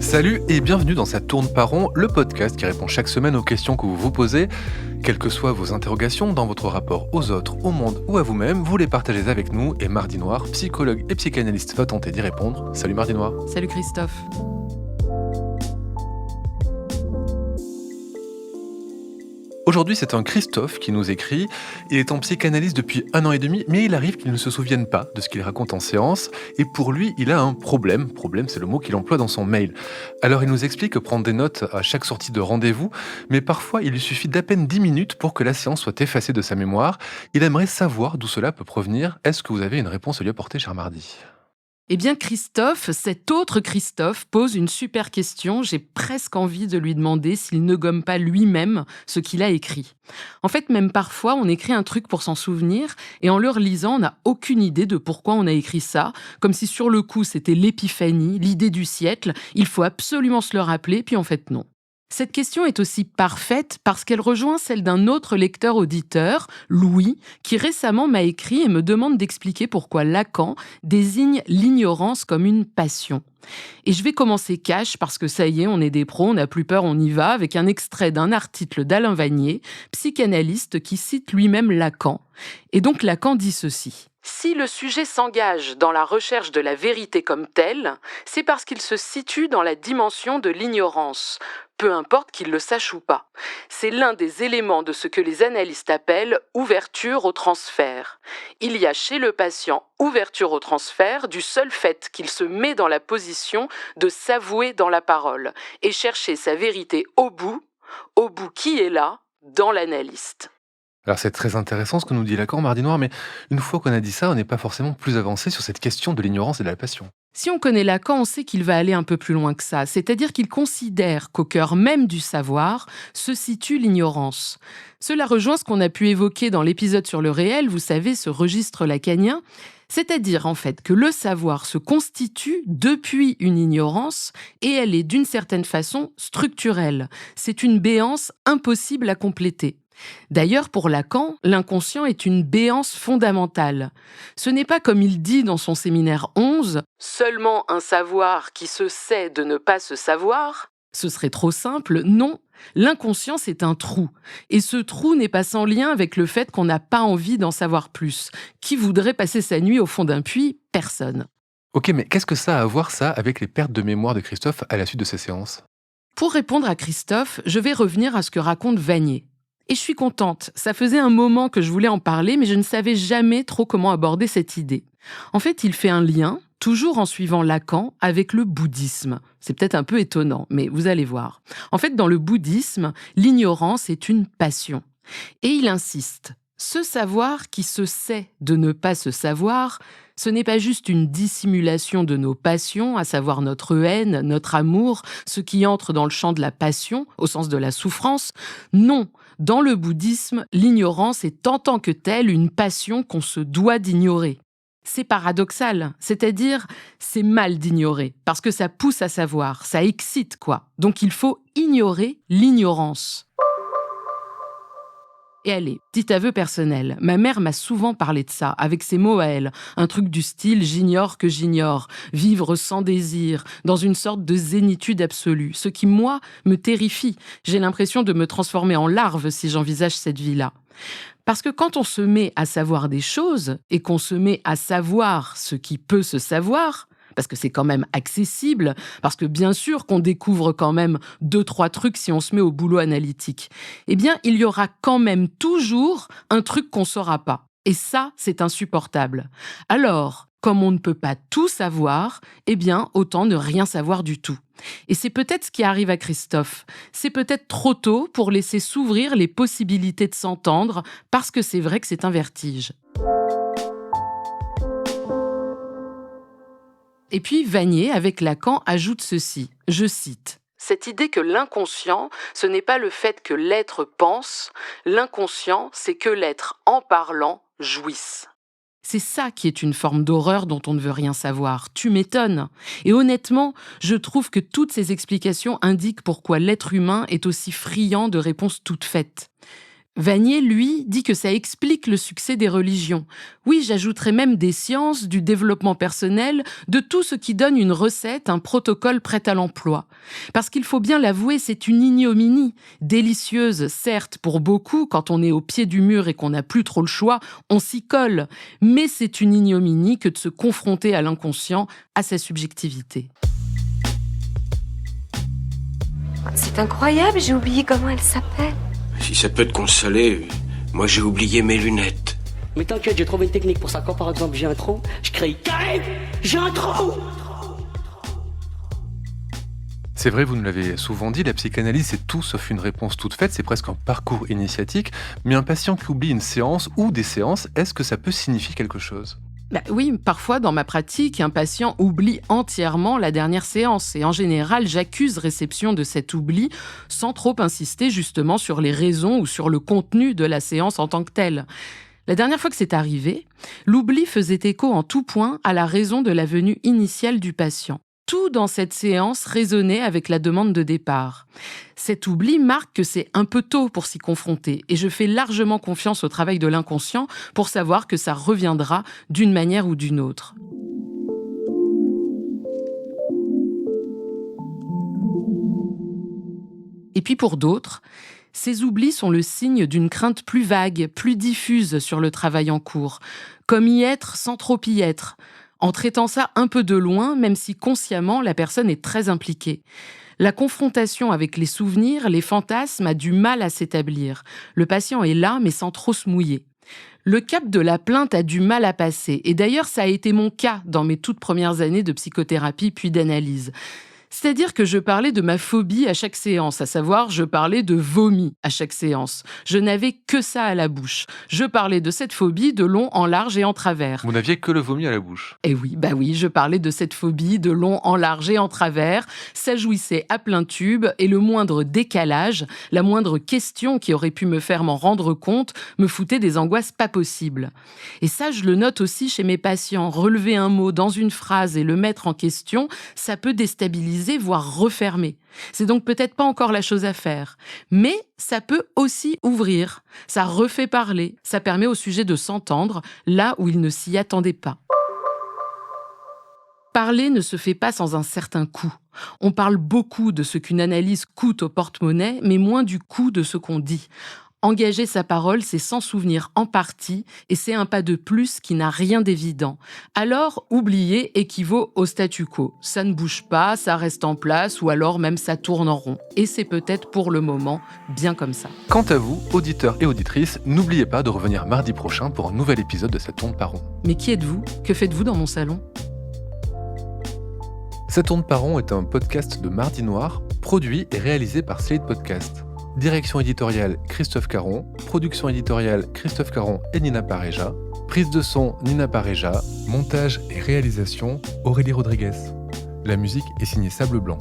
Salut et bienvenue dans Ça tourne pas rond, le podcast qui répond chaque semaine aux questions que vous vous posez. Quelles que soient vos interrogations dans votre rapport aux autres, au monde ou à vous-même, vous les partagez avec nous et Mardi Noir, psychologue et psychanalyste, va tenter d'y répondre. Salut Mardi Noir. Salut Christophe. Aujourd'hui, c'est un Christophe qui nous écrit. Il est en psychanalyse depuis 1 an et demi, mais il arrive qu'il ne se souvienne pas de ce qu'il raconte en séance. Et pour lui, il a un problème. Problème, c'est le mot qu'il emploie dans son mail. Alors, il nous explique que prendre des notes à chaque sortie de rendez-vous, mais parfois, il lui suffit d'à peine 10 minutes pour que la séance soit effacée de sa mémoire. Il aimerait savoir d'où cela peut provenir. Est-ce que vous avez une réponse à lui apporter, cher Mardi ? Eh bien Christophe, cet autre Christophe, pose une super question. J'ai presque envie de lui demander s'il ne gomme pas lui-même ce qu'il a écrit. En fait, même parfois, on écrit un truc pour s'en souvenir et en le relisant, on n'a aucune idée de pourquoi on a écrit ça, comme si sur le coup, c'était l'épiphanie, l'idée du siècle. Il faut absolument se le rappeler, puis en fait, non. Cette question est aussi parfaite parce qu'elle rejoint celle d'un autre lecteur-auditeur, Louis, qui récemment m'a écrit et me demande d'expliquer pourquoi Lacan désigne l'ignorance comme une passion. Et je vais commencer cash parce que ça y est, on est des pros, on n'a plus peur, on y va, avec un extrait d'un article d'Alain Vanier, psychanalyste qui cite lui-même Lacan. Et donc Lacan dit ceci. Si le sujet s'engage dans la recherche de la vérité comme telle, c'est parce qu'il se situe dans la dimension de l'ignorance, peu importe qu'il le sache ou pas. C'est l'un des éléments de ce que les analystes appellent ouverture au transfert. Il y a chez le patient ouverture au transfert du seul fait qu'il se met dans la position de s'avouer dans la parole et chercher sa vérité au bout qui est là, dans l'analyste. Alors c'est très intéressant ce que nous dit Lacan, Mardi Noir, mais une fois qu'on a dit ça, on n'est pas forcément plus avancé sur cette question de l'ignorance et de la passion. Si on connaît Lacan, on sait qu'il va aller un peu plus loin que ça, c'est-à-dire qu'il considère qu'au cœur même du savoir se situe l'ignorance. Cela rejoint ce qu'on a pu évoquer dans l'épisode sur le réel, vous savez, ce registre lacanien, c'est-à-dire en fait que le savoir se constitue depuis une ignorance et elle est d'une certaine façon structurelle. C'est une béance impossible à compléter. D'ailleurs, pour Lacan, l'inconscient est une béance fondamentale. Ce n'est pas comme il dit dans son séminaire 11, « seulement un savoir qui se sait de ne pas se savoir », ce serait trop simple, non. L'inconscient, c'est un trou. Et ce trou n'est pas sans lien avec le fait qu'on n'a pas envie d'en savoir plus. Qui voudrait passer sa nuit au fond d'un puits ? Personne. Ok, mais qu'est-ce que ça a à voir ça avec les pertes de mémoire de Christophe à la suite de ces séances ? Pour répondre à Christophe, je vais revenir à ce que raconte Vanier. Et je suis contente, ça faisait un moment que je voulais en parler, mais je ne savais jamais trop comment aborder cette idée. En fait, il fait un lien, toujours en suivant Lacan, avec le bouddhisme. C'est peut-être un peu étonnant, mais vous allez voir. En fait, dans le bouddhisme, l'ignorance est une passion. Et il insiste, ce savoir qui se sait de ne pas se savoir, ce n'est pas juste une dissimulation de nos passions, à savoir notre haine, notre amour, ce qui entre dans le champ de la passion, au sens de la souffrance. Non, dans le bouddhisme, l'ignorance est en tant que telle une passion qu'on se doit d'ignorer. C'est paradoxal, c'est-à-dire c'est mal d'ignorer, parce que ça pousse à savoir, ça excite quoi. Donc il faut ignorer l'ignorance. Et allez, petit aveu personnel, ma mère m'a souvent parlé de ça, avec ses mots à elle, un truc du style « j'ignore que j'ignore », vivre sans désir, dans une sorte de zénitude absolue, ce qui, moi, me terrifie. J'ai l'impression de me transformer en larve si j'envisage cette vie-là. Parce que quand on se met à savoir des choses, et qu'on se met à savoir ce qui peut se savoir, parce que c'est quand même accessible, parce que bien sûr qu'on découvre quand même 2-3 trucs si on se met au boulot analytique, eh bien, il y aura quand même toujours un truc qu'on ne saura pas. Et ça, c'est insupportable. Alors, comme on ne peut pas tout savoir, eh bien, autant ne rien savoir du tout. Et c'est peut-être ce qui arrive à Christophe. C'est peut-être trop tôt pour laisser s'ouvrir les possibilités de s'entendre, parce que c'est vrai que c'est un vertige. Et puis Vanier, avec Lacan, ajoute ceci, je cite. Cette idée que l'inconscient, ce n'est pas le fait que l'être pense, l'inconscient, c'est que l'être, en parlant, jouisse. C'est ça qui est une forme d'horreur dont on ne veut rien savoir. Tu m'étonnes. Et honnêtement, je trouve que toutes ces explications indiquent pourquoi l'être humain est aussi friand de réponses toutes faites. Vanier, lui, dit que ça explique le succès des religions. Oui, j'ajouterais même des sciences, du développement personnel, de tout ce qui donne une recette, un protocole prêt à l'emploi. Parce qu'il faut bien l'avouer, c'est une ignominie. Délicieuse, certes, pour beaucoup, quand on est au pied du mur et qu'on n'a plus trop le choix, on s'y colle. Mais c'est une ignominie que de se confronter à l'inconscient, à sa subjectivité. C'est incroyable, j'ai oublié comment elle s'appelle. Si ça peut te consoler, moi j'ai oublié mes lunettes. Mais t'inquiète, j'ai trouvé une technique pour ça. Quand par exemple j'ai un trou, je crie « Karim, j'ai un trou !» C'est vrai, vous nous l'avez souvent dit, la psychanalyse c'est tout sauf une réponse toute faite, c'est presque un parcours initiatique. Mais un patient qui oublie une séance ou des séances, est-ce que ça peut signifier quelque chose ? Oui, parfois dans ma pratique, un patient oublie entièrement la dernière séance et en général, j'accuse réception de cet oubli sans trop insister justement sur les raisons ou sur le contenu de la séance en tant que telle. La dernière fois que c'est arrivé, l'oubli faisait écho en tout point à la raison de la venue initiale du patient. Tout dans cette séance résonnait avec la demande de départ. Cet oubli marque que c'est un peu tôt pour s'y confronter et je fais largement confiance au travail de l'inconscient pour savoir que ça reviendra d'une manière ou d'une autre. Et puis pour d'autres, ces oublis sont le signe d'une crainte plus vague, plus diffuse sur le travail en cours, comme y être sans trop y être, en traitant ça un peu de loin, même si consciemment la personne est très impliquée. La confrontation avec les souvenirs, les fantasmes a du mal à s'établir. Le patient est là, mais sans trop se mouiller. Le cap de la plainte a du mal à passer. Et d'ailleurs, ça a été mon cas dans mes toutes premières années de psychothérapie puis d'analyse. C'est-à-dire que je parlais de ma phobie à chaque séance, à savoir je parlais de vomi à chaque séance. Je n'avais que ça à la bouche. Je parlais de cette phobie de long en large et en travers. Vous n'aviez que le vomi à la bouche. Et oui, je parlais de cette phobie de long en large et en travers. Ça jouissait à plein tube et le moindre décalage, la moindre question qui aurait pu me faire m'en rendre compte, me foutait des angoisses pas possibles. Et ça, je le note aussi chez mes patients. Relever un mot dans une phrase et le mettre en question, ça peut déstabiliser, voire refermer. C'est donc peut-être pas encore la chose à faire. Mais ça peut aussi ouvrir. Ça refait parler. Ça permet au sujet de s'entendre là où il ne s'y attendait pas. Parler ne se fait pas sans un certain coût. On parle beaucoup de ce qu'une analyse coûte au porte-monnaie, mais moins du coût de ce qu'on dit. Engager sa parole, c'est s'en souvenir en partie, et c'est un pas de plus qui n'a rien d'évident. Alors, oublier équivaut au statu quo. Ça ne bouge pas, ça reste en place, ou alors même ça tourne en rond. Et c'est peut-être pour le moment bien comme ça. Quant à vous, auditeurs et auditrices, n'oubliez pas de revenir mardi prochain pour un nouvel épisode de Ça tourne pas rond. Mais qui êtes-vous ? Que faites-vous dans mon salon ? Ça tourne pas rond est un podcast de Mardi Noir, produit et réalisé par Slate Podcast. Direction éditoriale Christophe Caron, production éditoriale Christophe Caron et Nina Pareja, prise de son Nina Pareja, montage et réalisation Aurélie Rodriguez. La musique est signée Sable Blanc.